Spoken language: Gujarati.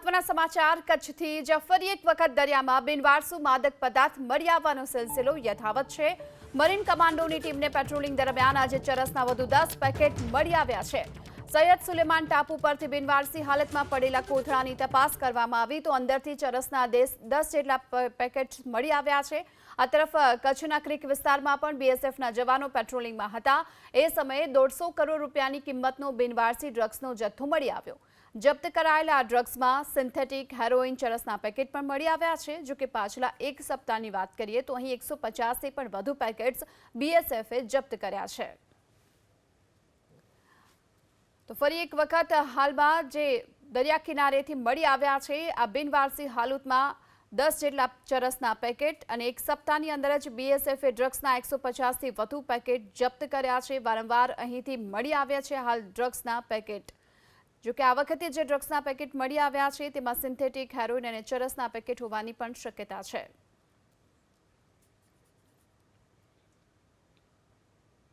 મહત્વના સમાચાર કચ્છથી જ ફરી એક વખત દરિયામાં બિનવારસુ માદક પદાર્થ મળી આવવાનો સિલસિલો યથાવત છે। મરીન કમાન્ડોની ટીમને પેટ્રોલિંગ દરમિયાન આજે ચરસના વધુ 10 પેકેટ મળી આવ્યા છે। સૈયદ સુલેમાન ટાપુ પરથી બિનવારસી હાલતમાં પડેલા કોથળાની તપાસ કરવામાં આવી તો અંદરથી ચરસના 10 જેટલા પેકેટ મળી આવ્યા છે। આ તરફ કચ્છના ક્રીક વિસ્તારમાં પણ બીએસએફના જવાનો પેટ્રોલિંગમાં હતા। એ સમયે 150 કરોડ રૂપિયાની કિંમતનો બિનવારસી ડ્રગ્સનો જથ્થો મળી આવ્યો। જપ્ત કરાયેલા આ ડ્રગ્સમાં સિન્થેટિક હેરોઇન ચરસના પેકેટ પણ મળી આવ્યા છે। જો કે પાછલા એક સપ્તાહની વાત કરીએ તો અહીં 150થી પણ વધુ પેકેટ્સ બીએસએફે જપ્ત કર્યા છે। તો ફરી એક વખત હાલમાં જે દરિયા કિનારેથી મળી આવ્યા છે આ બિનવારસી હાલતમાં 10 જેટલા ચરસના પેકેટ અને એક સપ્તાહની અંદર જ બીએસએફે ડ્રગ્સના 150થી વધુ પેકેટ જપ્ત કર્યા છે। વારંવાર અહીંથી મળી આવ્યા છે હાલ ડ્રગ્સના પેકેટ। જો કે આ વખતે જે ડ્રગ્સના પેકેટ મળી આવ્યા છે તેમાં સિન્થેટિક હેરોઇન અને ચરસના પેકેટ હોવાની પણ શક્યતા છે।